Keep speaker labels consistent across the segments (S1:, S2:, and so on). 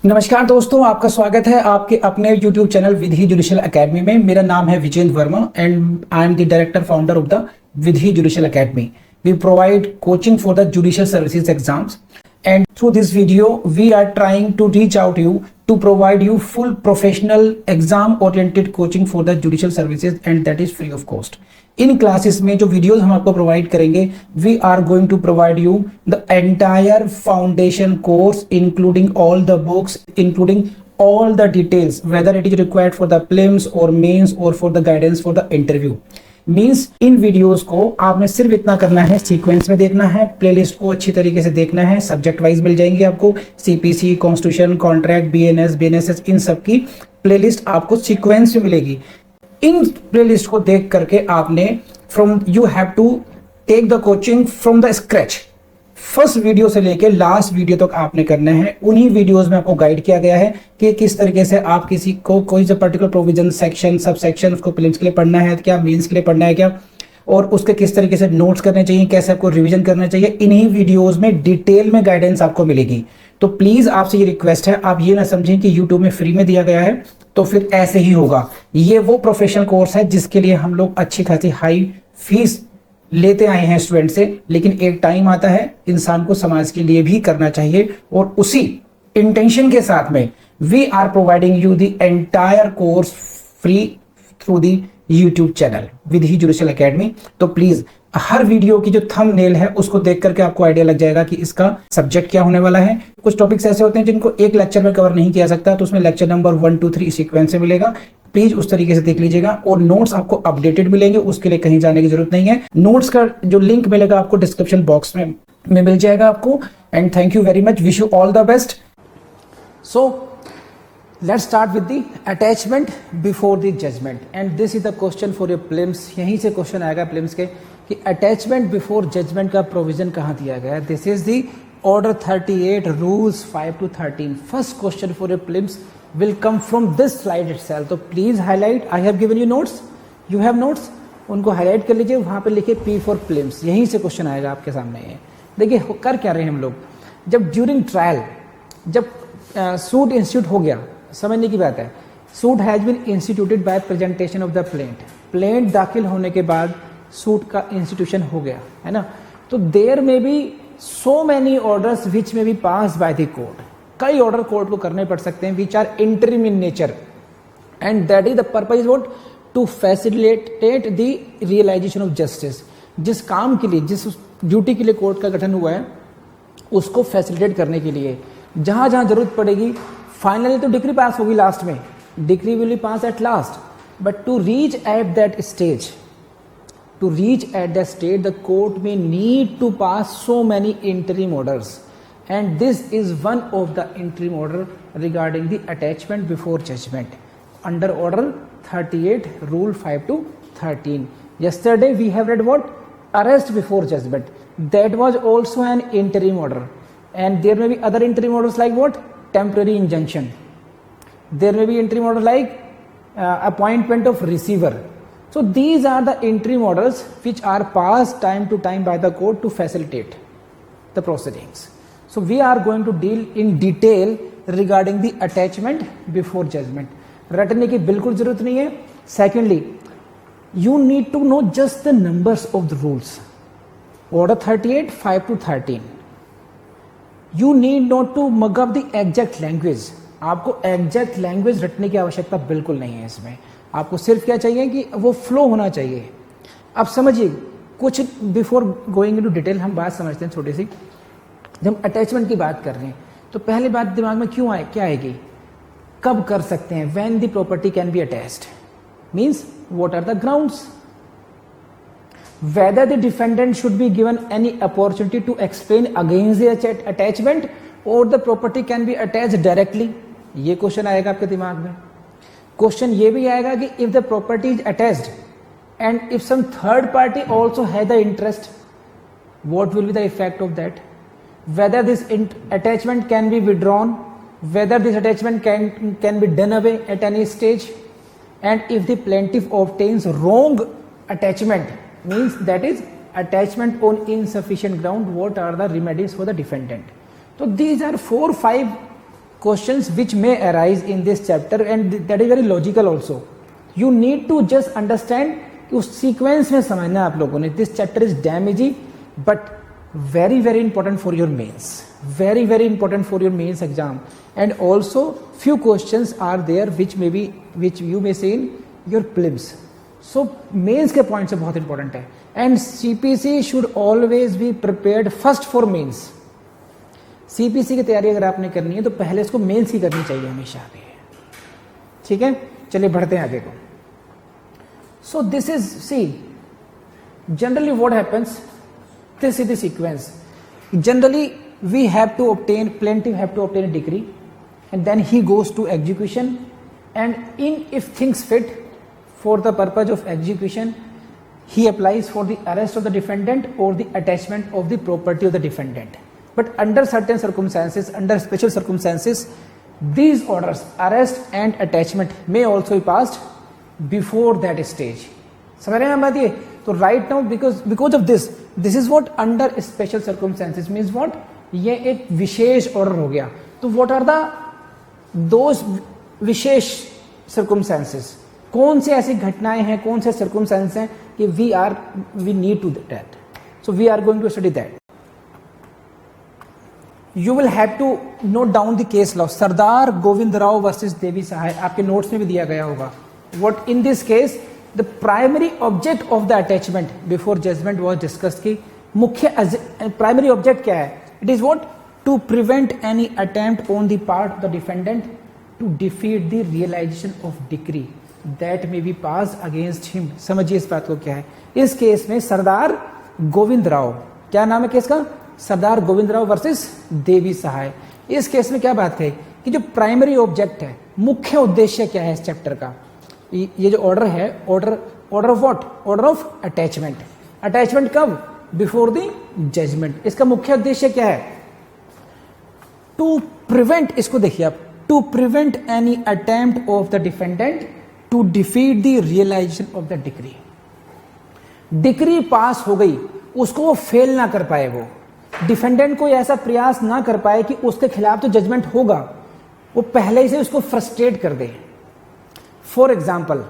S1: नमस्कार दोस्तों, आपका स्वागत है आपके अपने YouTube channel Vidhi Judicial Academy में। मेरा नाम है Vijendra Verma and I am the director founder of the Vidhi Judicial Academy. We provide coaching for the judicial services exams, and through this video we are trying to reach out to you to provide you full professional exam oriented coaching for the judicial services, and that is free of cost. इन classes में जो videos हम आपको provide करेंगे, we are going to provide you the entire foundation course including all the books, including all the details, whether it is required for the prelims or mains or for the guidance for the interview. Means in videos को आपने सिर्फ इतना करना है, sequence में देखना है, playlist को अच्छी तरीके से देखना है। सब्जेक्ट वाइज मिल जाएंगे आपको, CPC, constitution, contract, BNS, BNSS, इन सब की प्लेलिस्ट आपको सीक्वेंस में मिलेगी। इन प्लेलिस्ट को देख करके आपने you have to take the coaching from the scratch. First video से लेके लास्ट वीडियो तक आपने करना है। उन्हीं वीडियोस में आपको गाइड किया गया है कि किस तरीके से आप किसी को कोई सा particular provision, section, sub section उसको प्रीलिम्स के लिए पढ़ना है क्या, मेंस के लिए पढ़ना है क्या, और उसके किस तरीके से नोट्स करने चाहिए, कैसे आपको रिवीजन करना चाहिए। इन्हीं वीडियोस में डिटेल में गाइडेंस आपको मिलेगी। तो प्लीज आपसे ये रिक्वेस्ट है, आप ये ना समझें कि यूट्यूब में फ्री में दिया गया है तो फिर ऐसे ही होगा। ये वो प्रोफेशनल कोर्स है जिसके लिए हम लोग अच्छी खासी हाई फीस लेते आए हैं स्टूडेंट से, लेकिन एक टाइम आता है इंसान को समाज के लिए भी करना चाहिए, और उसी इंटेंशन के साथ में we are providing you the entire course free through the YouTube channel Vidhi Judicial Academy. तो प्लीज हर वीडियो की जो थंबनेल है उसको देख करके आपको आइडिया लग जाएगा कि इसका सब्जेक्ट क्या होने वाला है। कुछ टॉपिक्स ऐसे होते हैं जिनको एक लेक्चर में कवर नहीं किया सकता, तो उसमें लेक्चर नंबर 1, 2, 3 सीक्वेंस से मिलेगा। प्लीज उस तरीके से देख लीजिएगा, और नोट्स आपको अपडेटेड मिलेंगे, उसके लिए कहीं जाने की जरूरत नहीं है। नोट्स का जो लिंक मिलेगा आपको डिस्क्रिप्शन बॉक्स में मिल जाएगा आपको। And thank you very much, wish you all the best. So let's start with the attachment before the judgment, and this is the question for your prelims. यहीं से क्वेश्चन आएगा prelims के कि attachment before judgment का provision कहाँ दिया गया है। This is the order 38 rules 5 to 13। First question for your prelims will come from this slide itself. तो please highlight. I have given you notes. You have notes. उनको highlight कर लीजिए, वहाँ पे लिखिए P for prelims। यहीं से question आएगा आपके सामने। ये देखिए कर क्या रहे हैं हम लोग। जब ड्यूरिंग ट्रायल, जब सूट इंस्टीट्यूट हो गया, समझने की बात है, suit has been instituted by presentation of the plaint. Plaint दाखिल होने के बाद सूट का इंस्टीट्यूशन हो गया है ना। तो there may be so many orders which may be pass by the court. कई ऑर्डर कोर्ट को करने पड़ सकते हैं which are interim in nature, and that is the purpose is what, to facilitate the realisation of justice. जिस काम के लिए, जिस ड्यूटी के लिए कोर्ट का गठन हुआ है उसको फैसिलिटेट करने के लिए जहां जहां जरूरत पड़ेगी। फाइनली तो डिग्री पास होगी, लास्ट में degree will be pass at last, but to reach at that stage, the court में need to pass so many interim orders, and this is one of the interim order regarding the attachment before judgment under order 38 rule 5 to 13. Yesterday we have read what, arrest before judgment. That was also an interim order, and there may be other interim orders like what, temporary injunction. There may be interim order like appointment of receiver. So these are the interim orders which are passed time to time by the court to facilitate the proceedings. So we are going to deal in detail regarding the attachment before judgment. रटने की बिल्कुल जरूरत नहीं है। Secondly, you need to know just the numbers of the rules. Order 38, 5 to 13. You need not to mug up the exact language. आपको exact language रटने की आवश्यकता बिल्कुल नहीं है इसमें। आपको सिर्फ क्या चाहिए कि वो फ्लो होना चाहिए। अब समझिए कुछ, बिफोर गोइंग इनटू डिटेल हम बात समझते हैं छोटी सी। जब हम अटैचमेंट की बात कर रहे हैं तो पहली बात दिमाग में क्या आएगी, कब कर सकते हैं, when the property can be attached, means what are the grounds, whether the defendant should be given any opportunity to explain against the attachment, or the property can be attached directly. ये question आएगा आपके दिमाग में। Question ये भी आएगा कि if the property is attached and if some third party also has the interest, what will be the effect of that, whether this attachment can be withdrawn, whether this attachment can be done away at any stage, and if the plaintiff obtains wrong attachment, means that is attachment on insufficient ground, what are the remedies for the defendant. So these are 4-5 questions which may arise in this chapter and that is very logical also. You need to just understand कि उस sequence में समझना आप लोगों ने. This chapter is damn easy but very very important for your mains, very very important for your mains exam, and also few questions are there which you may see in your prelims. So mains के point से बहुत important है. And CPC should always be prepared first for mains. CPC की तैयारी अगर आपने करनी है तो पहले इसको मेंस की करनी चाहिए हमेशा भी. ठीक है, चलिए बढ़ते हैं आगे को. So this is, see, generally what happens, this is the sequence. Generally we have to obtain, plaintiff have to obtain a degree and then he goes to execution, and if things fit for the purpose of execution, he applies for the arrest of the defendant or the attachment of the property of the defendant. But under certain circumstances, under special circumstances, these orders, arrest and attachment, may also be passed before that stage. समझ रहे हैं बात ये? तो right now because of this is what under special circumstances means what? ये एक विशेष order हो गया. तो what are those wishes circumstances? कौन सी ऐसी घटनाएं हैं, कौन से circumstances हैं कि we need to that. So we are going to study that. You will have to note down the case law. Sardar Govind Rao versus Devi Sahay आपके नोट्स में भी दिया गया होगा. What in this case the primary object of the attachment before judgment was discussed कि मुख्य primary object क्या है? It is what? To prevent any attempt on the part of the defendant to defeat the realization of decree that may be passed against him. समझिए इस बात को क्या है. इस केस में सरदार गोविंद राव, क्या नाम है केस का? सरदार गोविंद राव वर्सेस देवी सहाय. इस केस में क्या बात है कि जो प्राइमरी ऑब्जेक्ट है, मुख्य उद्देश्य क्या है इस चैप्टर का? ये जो ऑर्डर है, order of what? Order of attachment. Attachment कब? Before the judgment. इसका मुख्य उद्देश्य क्या है? टू प्रिवेंट, इसको देखिए आप, to prevent any attempt of the defendant to defeat the realisation of the decree. Decree pass हो गई, उसको वो फेल ना कर पाए, वो डिफेंडेंट को ऐसा प्रयास ना कर पाए कि उसके खिलाफ तो जजमेंट होगा, वो पहले ही से उसको फ्रस्ट्रेट कर दे. फॉर एग्जाम्पल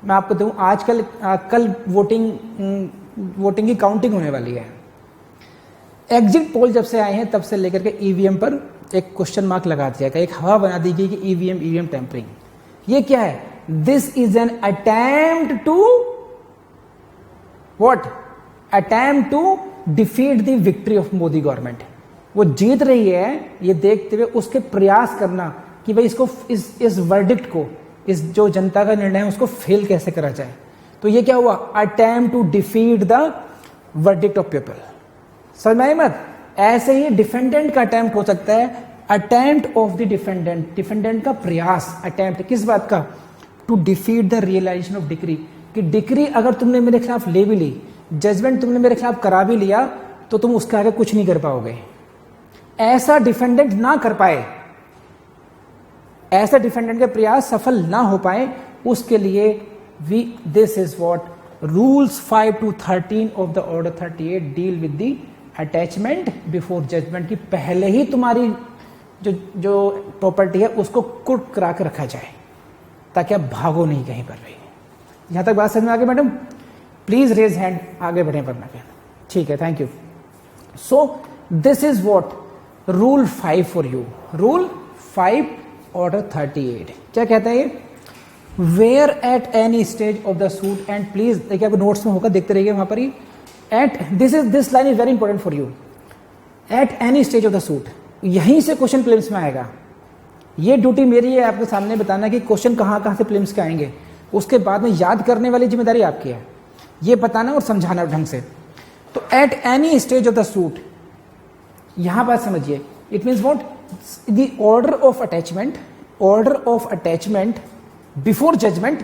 S1: मैं आपको दूं, आजकल कल वोटिंग की काउंटिंग होने वाली है. एग्जिट पोल जब से आए हैं तब से लेकर के ईवीएम पर एक क्वेश्चन मार्क लगा दिया गया, एक हवा बना दी गई कि ईवीएम टेम्परिंग. ये क्या है? This is an attempt to what? Attempt to defeat the victory of Modi government. वो जीत रही है ये देखते हुए उसके प्रयास करना कि भाई इसको इस वर्डिक्ट को, इस जो जनता का निर्णय है उसको फेल कैसे करा जाए. तो ये क्या हुआ? Attempt to defeat the verdict of people. समझ में आई मत? ऐसे ही डिफेंडेंट का अटेम्प्ट हो सकता है, attempt of the defendant, defendant का प्रयास, अटेम्प्ट किस बात का? To defeat the realisation of decree. कि डिक्री अगर तुमने मेरे खिलाफ ले भी ली, जजमेंट तुमने मेरे खिलाफ करा भी लिया, तो तुम उसके आगे कुछ नहीं कर पाओगे. ऐसा डिफेंडेंट ना कर पाए, ऐसा डिफेंडेंट के प्रयास सफल ना हो पाए, उसके लिए this is what rules 5 to 13 of the order 38 deal with the attachment before judgment. की पहले ही तुम्हारी जो प्रॉपर्टी है उसको कुट करा के रखा जाए ताकि आप भागो नहीं कहीं पर भी. यहां तक बात समझ में आ गई मैडम? प्लीज रेज हैंड, आगे बढ़े पढ़ना के. ठीक है, thank you. So this is what rule 5 for you. Rule 5 order 38 क्या कहता है ये? Where at any stage of the suit, and please देखिए आपको नोट्स में होगा, देखते रहिए वहां पर ही. At this line is very important for you. At any stage of the suit, यहीं से क्वेश्चन प्रीलिम्स में आएगा. ये ड्यूटी मेरी है आपके सामने बताना कि क्वेश्चन कहां से प्रीलिम्स के आएंगे. उसके बाद में याद करने वाली जिम्मेदारी आपकी है, ये बताना और समझाना ढंग से. तो at any stage of the suit, यहां बात समझिए. It means what? The order of attachment before judgment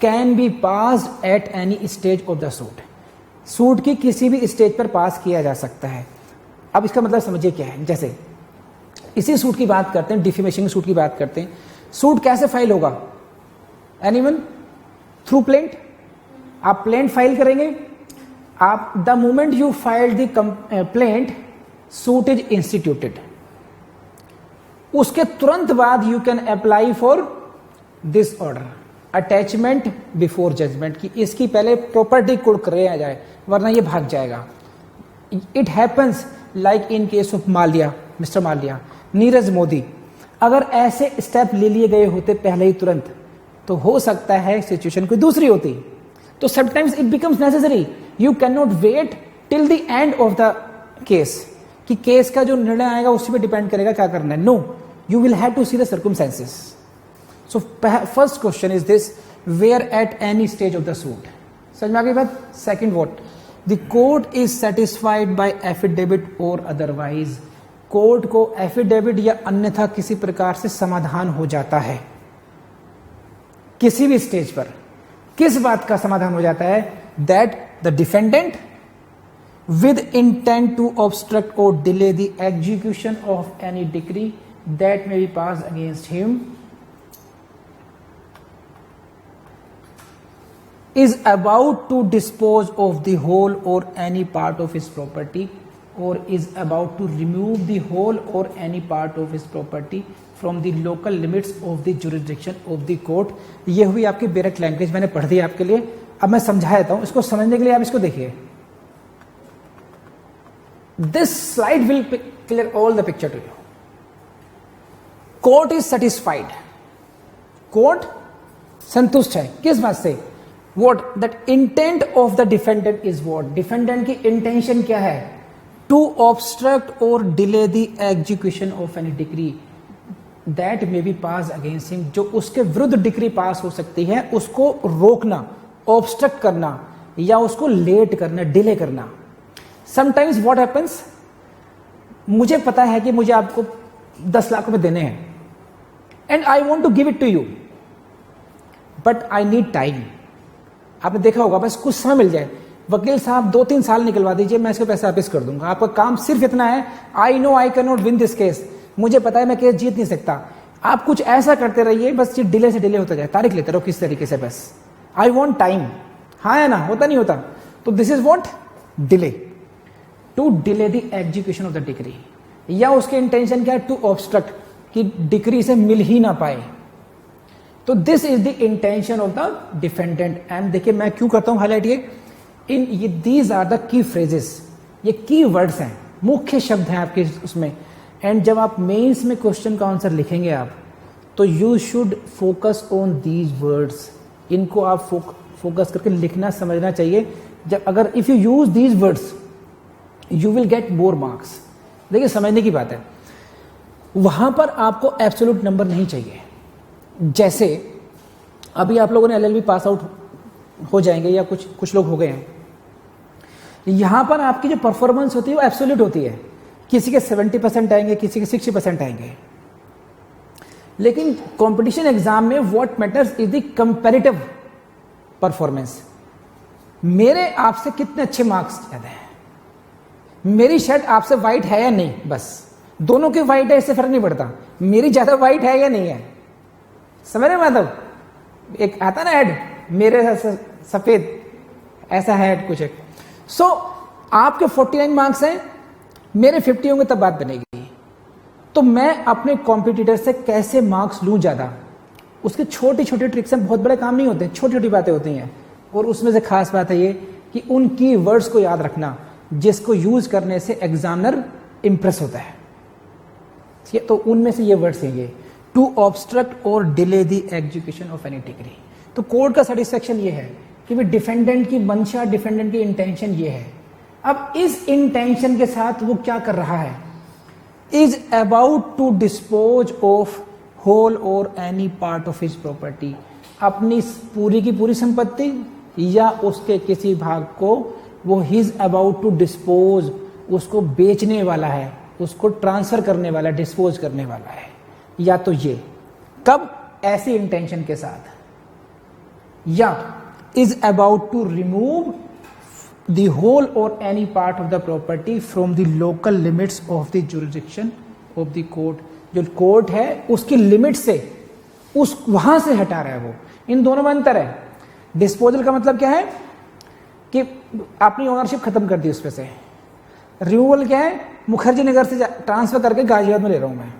S1: can be passed at any stage of the suit. Suit की किसी भी स्टेज पर पास किया जा सकता है. अब इसका मतलब समझिए क्या है. जैसे इसी सूट की बात करते हैं, डिफेमेशन सूट की बात करते हैं. सूट कैसे फाइल होगा? एनीवन? Through plaint. आप प्लेंट फाइल करेंगे. आप the moment you file the plaint, suit is instituted. उसके तुरंत बाद you can apply for this order, attachment before judgment, की इसकी पहले प्रॉपर्टी कोड कराया जाए वरना ये भाग जाएगा। It happens like in case of Mallya, mister Mallya, Neeraj Modi. अगर ऐसे स्टेप ले लिए गए होते पहले ही तुरंत, तो हो सकता है सिचुएशन कोई दूसरी होती। तो sometimes it becomes necessary, you can not wait till the end of the case, कि केस का जो निर्णय आएगा उसी पे डिपेंड करेगा क्या करना है। No, you will have to see the circumstances. So first question is this, where at any stage of the suit. समझ में आ गई बात। Second, what the court is satisfied by affidavit or otherwise, court को affidavit या अन्यथा किसी प्रकार से समाधान हो जाता है। किसी भी स्टेज पर किस बात का समाधान हो जाता है? That the defendant with intent to obstruct or delay the execution of any decree that may be pass against him is about to dispose of the whole or any part of his property, or is about to remove the whole or any part of his property from the local limits of the jurisdiction of the court। ये हुई आपकी direct language, मैंने पढ़ दी आपके लिए। अब मैं समझा देता हूं, इसको समझने के लिए आप इसको देखिए। This slide will clear all the picture to you. Court is satisfied, court संतुष्ट है किस बात से? What that intent of the defendant is what? Defendant की intention क्या है? To obstruct or delay the execution of any decree that may be passed against him, जो उसके विरुद्ध डिक्री पास हो सकती है उसको रोकना, obstruct करना या उसको लेट करना, डिले करना। Sometimes what happens, मुझे पता है कि मुझे आपको 10 लाख रुपए देने हैं and I want to give it to you but I need time। आपने देखा होगा, बस कुछ समय मिल जाए, वकील साहब 2-3 साल निकलवा दीजिए, मैं इसके पैसे वापस कर दूंगा। आपका काम सिर्फ इतना है, I know I can not win this case, मुझे पता है मैं केस जीत नहीं सकता। आप कुछ ऐसा करते रहिए, बस ये डिले से डिले होता जाए, तारीख लेते रहो किस तरीके से, बस आई वॉन्ट टाइम। हाँ है ना, होता नहीं होता? तो this is what delay, to delay the execution of the decree, या उसके इंटेंशन क्या है? टू ऑब्स्ट्रक्ट, कि डिक्री से मिल ही ना पाए। तो this is the intention of the defendant. And देखिए मैं क्यों करता हूं हाईलाइट ये these are the key phrases, ये की वर्ड्स हैं, मुख्य शब्द हैं आपके उसमें। एंड जब आप मेंस में क्वेश्चन का आंसर लिखेंगे आप, तो you should focus on these words, इनको आप फोकस करके लिखना समझना चाहिए। जब अगर if you use these words you will get more marks. देखिए समझने की बात है, वहां पर आपको एब्सोल्यूट नंबर नहीं चाहिए। जैसे अभी आप लोगों ने एलएलबी पास आउट हो जाएंगे या कुछ लोग हो गए हैं, यहां पर आपकी जो परफॉर्मेंस होती है वो एब्सोल्यूट होती है। किसी के 70% आएंगे, किसी के 60% आएंगे। लेकिन कंपटीशन एग्जाम में what matters is the comparative performance. मेरे आपसे कितने अच्छे मार्क्स ज्यादा हैं, मेरी शर्ट आपसे वाइट है या नहीं, बस दोनों के वाइट है, इससे फर्क नहीं पड़ता मेरी ज्यादा वाइट है या नहीं है। समझ रहे मतलब, एक आता ना ऐड, मेरे सफेद, ऐसा है ऐड कुछ एक। सो आपके 49 मार्क्स हैं, मेरे 50 होंगे, तब बात बनेगी। तो मैं अपने कॉम्पिटिटर से कैसे मार्क्स लूं ज्यादा, उसके छोटी छोटी ट्रिक्स हैं, बहुत बड़े काम नहीं होते, छोटी छोटी बातें होती हैं। और उसमें से खास बात है ये कि उन की वर्ड्स को याद रखना जिसको यूज करने से एग्जामिनर इंप्रेस होता है। तो उनमें से ये वर्ड्स हैं ये, to obstruct or delay the execution of any decree. तो कोर्ट का सेटिस्फैक्शन ये है कि भी डिफेंडेंट की मंशा, डिफेंडेंट की इंटेंशन ये है। अब इस इंटेंशन के साथ वो क्या कर रहा है? Is about to dispose of whole or any part of his property, अपनी पूरी की पूरी संपत्ति या उसके किसी भाग को वो हिज अबाउट टू डिस्पोज, उसको बेचने वाला है, उसको ट्रांसफर करने वाला, डिस्पोज करने वाला है। या तो ये कब, ऐसी इंटेंशन के साथ, या is about to remove the whole or any part of the property from the local limits of the jurisdiction of the court, जो कोर्ट है उसकी लिमिट से, उस वहां से हटा रहा है वो। इन दोनों में अंतर है। डिस्पोजल का मतलब क्या है कि अपनी ओनरशिप खत्म कर दी उसमें से। रिमूवल क्या है? मुखर्जी नगर से ट्रांसफर करके गाजियाबाद में ले रहा हूं मैं,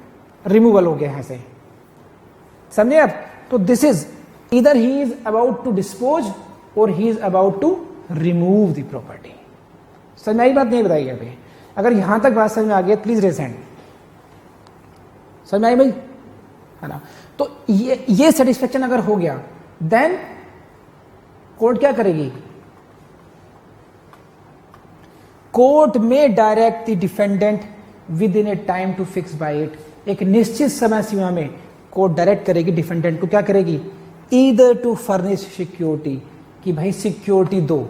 S1: रिमूवल हो गया यहां से, समझे आप? तो this is either he is about to dispose or he is about to remove the property. समझ में आई बात? नहीं बताई अभी। अगर यहां तक बात समझ में आ गई प्लीज रेज हैंड। समझ में आई भाई? है ना? तो ये सेटिस्फेक्शन अगर हो गया देन कोर्ट क्या करेगी? Court may direct the defendant within a time to fix by it. एक निश्चित समय सीमा में कोर्ट डायरेक्ट करेगी डिफेंडेंट को, क्या करेगी? ईदर टू फर्निश सिक्योरिटी, कि भाई सिक्योरिटी दो,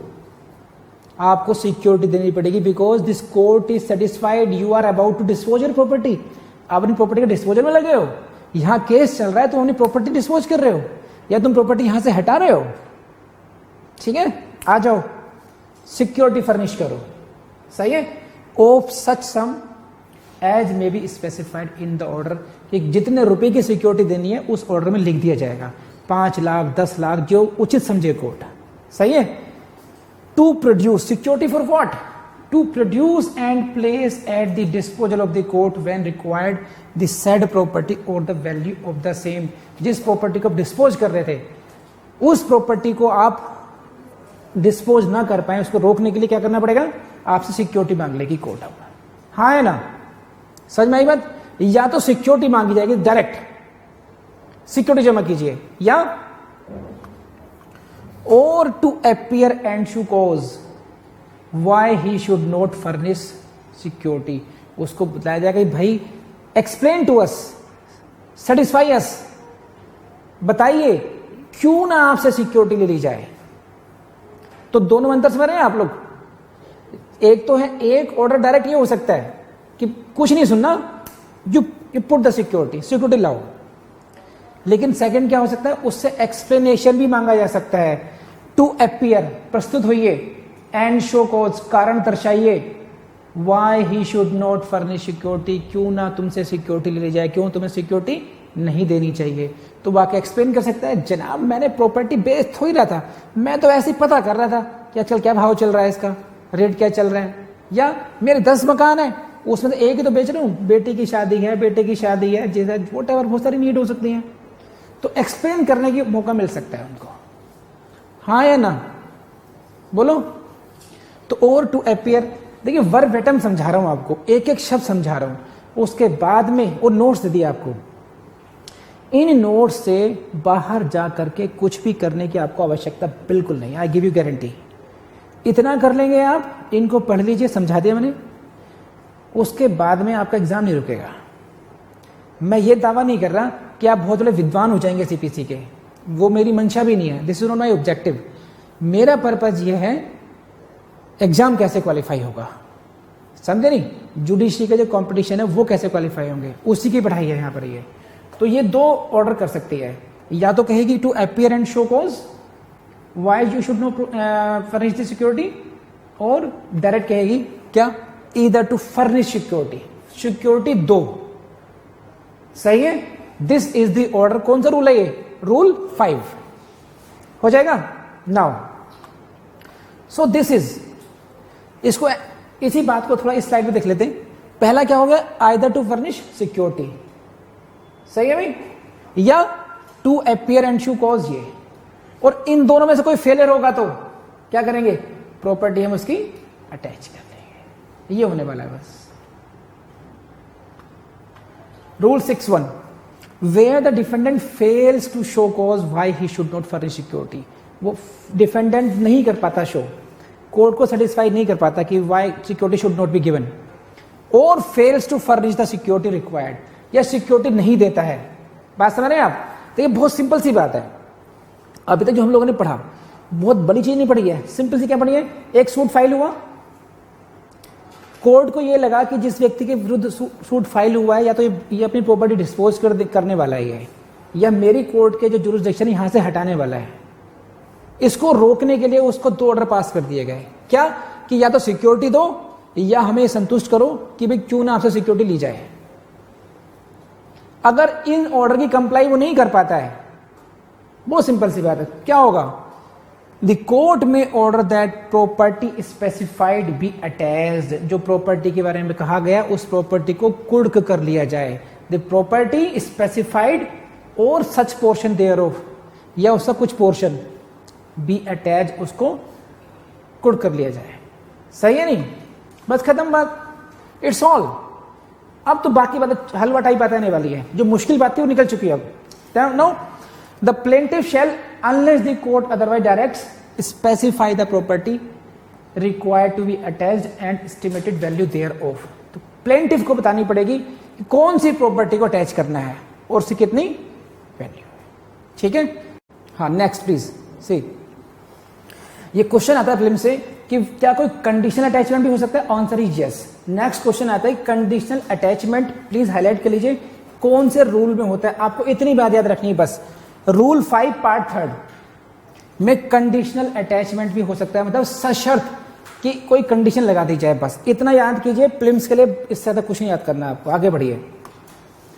S1: आपको सिक्योरिटी देनी पड़ेगी because this court is satisfied you are about to dispose your property. आप अपनी प्रॉपर्टी के डिस्पोजल में लगे हो, यहां केस चल रहा है, तुम अपनी प्रॉपर्टी डिस्पोज कर रहे हो या तुम प्रॉपर्टी यहां से हटा रहे हो। ठीक है, आ जाओ सिक्योरिटी फर्निश करो। सही है? Of such sum as may be specified in the order, कि जितने रुपए की सिक्योरिटी देनी है उस ऑर्डर में लिख दिया जाएगा, 5 लाख 10 लाख जो उचित समझे कोर्ट। सही है? To produce security for what? To produce and place at the disposal of the court when required the said property or the value of the same. जिस प्रॉपर्टी को डिस्पोज कर रहे थे उस प्रॉपर्टी को आप डिस्पोज ना कर पाए, उसको रोकने के लिए क्या करना पड़ेगा? आपसे सिक्योरिटी मांग लेगी कोर्ट। अब हाँ है ना? समझ में आई बात? या तो सिक्योरिटी मांगी जाएगी, डायरेक्ट सिक्योरिटी जमा कीजिए, या और to appear and show cause why he should not furnish security. उसको बताया जाएगा भाई explain to us, satisfy us, बताइए क्यों ना आपसे सिक्योरिटी ले ली जाए। तो दोनों अंतर समझ रहे हैं आप लोग? एक तो है, एक ऑर्डर डायरेक्ट ये हो सकता है कि कुछ नहीं सुनना, यू पुट द सिक्योरिटी लाओ। लेकिन सेकंड क्या हो सकता है? उससे एक्सप्लेनेशन भी मांगा जा सकता है। टू अपीयर, प्रस्तुत होइए, एंड शो कॉज, कारण दर्शाइए, why he should not furnish security, क्यों ना तुमसे सिक्योरिटी ले ली जाए, क्यों तुम्हें सिक्योरिटी नहीं देनी चाहिए। तो वाकई एक्सप्लेन कर सकता है, जनाब मैंने प्रॉपर्टी बेच थोड़ी रहा था, मैं तो ऐसे ही पता कर रहा था कि आजकल क्या भाव चल रहा है, इसका रेट क्या चल रहा है, या मेरे 10 मकान है उसमें तो एक ही तो बेच रहा हूं, बेटी की शादी है, बेटे की शादी है, जैसे व्हाटएवर बहुत सारी नीड हो सकती है। तो एक्सप्लेन करने की मौका मिल सकता है उनको। हाँ या ना? बोलो। तो और टू अपीयर, देखिए वर्बेटम समझा रहा हूं आपको, एक एक शब्द समझा रहा हूं, उसके बाद में वो नोट्स दे दिए आपको। इन नोट्स से बाहर जा करके कुछ भी करने की आपको आवश्यकता बिल्कुल नहीं, आई गिव यू गारंटी। इतना कर लेंगे आप, इनको पढ़ लीजिए, समझा दिया मैंने, उसके बाद में आपका एग्जाम नहीं रुकेगा। मैं ये दावा नहीं कर रहा कि आप बहुत बड़े विद्वान हो जाएंगे सीपीसी के, वो मेरी मंशा भी नहीं है, this is not my objective. मेरा पर्पज ये है एग्जाम कैसे क्वालिफाई होगा, समझे नहीं? जुडिशरी का जो कंपटीशन है वो कैसे क्वालिफाई होंगे, उसी की पढ़ाई है यहाँ पर। ये तो ये दो ऑर्डर कर सकती है, या तो कहेगी to appear and show cause why you should not furnish the security, और डायरेक्ट कहेगी क्या? Either to furnish security, security दो। सही है? This is the order. कौन सा रूल है ये? रूल 5 हो जाएगा नाउ। सो दिस इज, इसको इसी बात को थोड़ा इस स्लाइड में देख लेते हैं। पहला क्या हो गया? आइदर टू फर्निश सिक्योरिटी, सही है भाई, या to appear and show cause ये। और इन दोनों में से कोई फेलियर होगा तो क्या करेंगे? प्रॉपर्टी हम उसकी अटैच कर देंगे। ये होने वाला है बस। Rule 6(1), where the defendant fails to show cause why he should not furnish security. वो डिफेंडेंट नहीं कर पाता शो, कोर्ट को सेटिस्फाई नहीं कर पाता कि why security should not be given, or fails to furnish the security required, या सिक्योरिटी नहीं देता है। बात समझ रहे हैं आप? तो ये बहुत सिंपल सी बात है। अभी तक जो हम लोगों ने पढ़ा बहुत बड़ी चीज नहीं पढ़ी है, सिंपल सी क्या पढ़ी है? एक सूट फाइल हुआ, कोर्ट को ये लगा कि जिस व्यक्ति के विरुद्ध सूट फाइल हुआ है या तो ये अपनी प्रॉपर्टी डिस्पोज करने वाला है, या मेरी कोर्ट के जो जुरिसडिक्शन यहां से हटाने वाला है। इसको रोकने के लिए उसको 2 ऑर्डर पास कर दिए गए, क्या? कि या तो सिक्योरिटी दो, या हमें संतुष्ट करो कि भाई क्यों ना आपसे सिक्योरिटी ली जाए। अगर इन ऑर्डर की कंप्लाई वो नहीं कर पाता है, बहुत सिंपल सी बात है, क्या होगा? द कोर्ट में order that property specified be attached. जो प्रॉपर्टी के बारे में कहा गया उस प्रॉपर्टी को कुर्क कर लिया जाए, द प्रॉपर्टी स्पेसिफाइड और सच पोर्शन देयर ऑफ, या उसका कुछ पोर्शन बी अटैच, उसको कुड़ कर लिया जाए। सही है नहीं? बस खत्म बात, इट्स ऑल। अब तो बाकी बात हलवा टाइप बात आने वाली है, जो मुश्किल बात थी वो निकल चुकी है अब। No, the plaintiff shall unless the court otherwise directs specify the property required to be attached and estimated value thereof. तो प्लेंटिफ को बतानी पड़ेगी कि कौन सी प्रॉपर्टी को अटैच करना है और उसकी कितनी वैल्यू है। ठीक है? हाँ, नेक्स्ट प्लीज सी। ये क्वेश्चन आता है फिल्म से कि क्या कोई कंडीशनल अटैचमेंट भी हो सकता है? Answer is yes. Next question आता है कंडीशनल अटैचमेंट, प्लीज हाईलाइट कर लीजिए कौन से रूल में होता है। आपको इतनी बात याद रखनी है बस, रूल 5 पार्ट 3 में कंडीशनल अटैचमेंट भी हो सकता है, मतलब सशर्त कि कोई कंडीशन लगा दी जाए, बस इतना याद कीजिए। प्रिलिम्स के लिए इससे ज्यादा कुछ नहीं याद करना है आपको, आगे बढ़िए।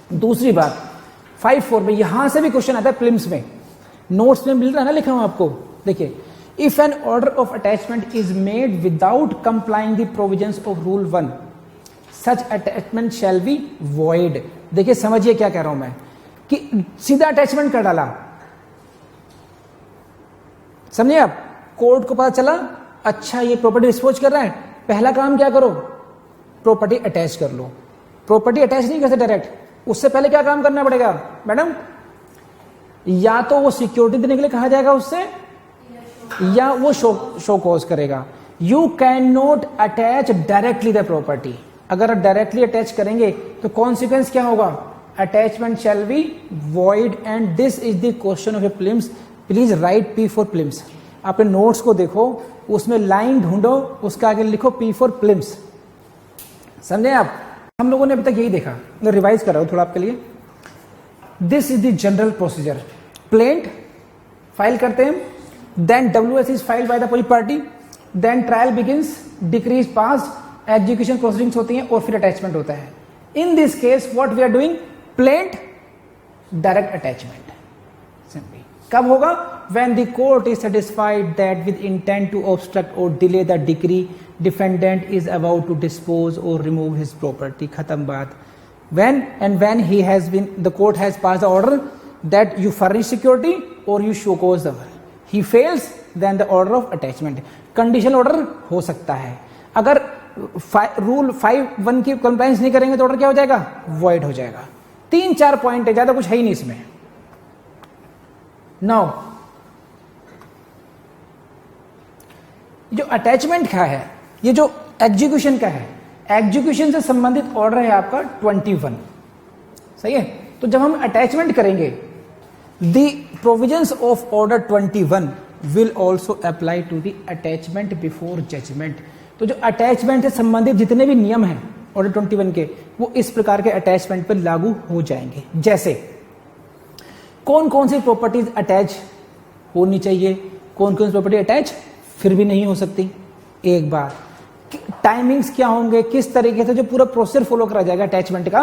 S1: दूसरी बात 5-4 में यहां से भी क्वेश्चन आता है प्रिलिम्स में, नोट्स में मिल रहा है ना, लिखा हूं आपको, देखिए। If an order of attachment is made without complying the provisions of rule 1 such attachment shall be void. देखिए समझिए क्या कह रहा हूं मैं, कि सीधा अटैचमेंट कर डाला, समझिए आप। कोर्ट को पता चला अच्छा ये प्रॉपर्टी डिस्पोज कर रहा है, पहला काम क्या करो, प्रॉपर्टी अटैच कर लो। प्रॉपर्टी अटैच नहीं करते डायरेक्ट, उससे पहले क्या काम करना पड़ेगा मैडम? या तो वो सिक्योरिटी देने के लिए कहा जाएगा उससे, या वो शो कॉज करेगा। You can not attach directly the property. अगर डायरेक्टली अटैच करेंगे तो कॉन्सिक्वेंस क्या होगा? Attachment shall be void and this is the question of A prelims. Please right P for prelims. अपने नोट्स को देखो, उसमें लाइन ढूंढो, उसका आगे लिखो पी फॉर प्रिलिम्स। समझे आप? हम लोगों ने अभी तक यही देखा, मैं रिवाइज कर रहा हूं थोड़ा आपके लिए। This is the general procedure. Plaint file करते हैं, then WS is filed by the opposite party, then trial begins, decrees pass, execution proceedings होती हैं और फिर अटैचमेंट होता है। In this case what we are doing, plaint direct attachment simply. कब होगा? when the court is satisfied that with intent to obstruct or delay the decree defendant is about to dispose or remove his property। खत्म बात। when he has been, the court has passed the order that you furnish security or you show cause the work, he fails, then the order of attachment। conditional order हो सकता है। अगर rule 5(1) की compliance नहीं करेंगे तो order क्या हो जाएगा? void हो जाएगा। 3-4 पॉइंट है, ज्यादा कुछ है ही नहीं इसमें। नाउ जो अटैचमेंट का है, ये जो एग्जीक्यूशन का है, एग्जीक्यूशन से संबंधित ऑर्डर है आपका 21। सही है? तो जब हम अटैचमेंट करेंगे, the provisions of order 21 will also apply to the attachment before judgment. तो जो अटैचमेंट से संबंधित जितने भी नियम हैं ऑर्डर 21 के, वो इस प्रकार के अटैचमेंट पर लागू हो जाएंगे। जैसे कौन कौन सी प्रॉपर्टीज अटैच होनी चाहिए, कौन कौन सी प्रॉपर्टी अटैच फिर भी नहीं हो सकती। एक बार टाइमिंग्स क्या होंगे, किस तरीके से जो पूरा प्रोसेस फॉलो करा जाएगा अटैचमेंट का,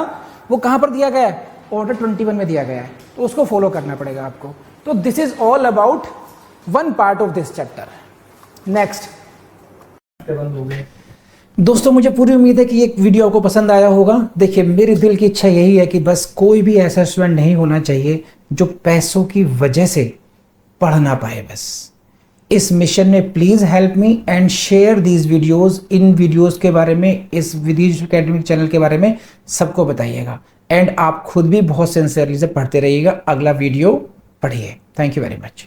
S1: वो कहां पर दिया गया है? ऑर्डर 21 में दिया गया है, तो उसको फॉलो करना पड़ेगा आपको। तो this is all about one part of this chapter. Next दोस्तों, मुझे पूरी उम्मीद है कि ये वीडियो आपको पसंद आया होगा। देखिए मेरे दिल की इच्छा यही है कि बस कोई भी ऐसा स्टूडेंट नहीं होना चाहिए जो पैसों की वजह से पढ़ ना पाए। बस इस मिशन में please help me and share these videos. In videos के बारे में, इस विधि एकेडमिक चैनल के बारे में सबको बताइएगा। एंड आप खुद भी बहुत सिंसियरली से पढ़ते रहिएगा। अगला वीडियो पढ़िए। Thank you very much.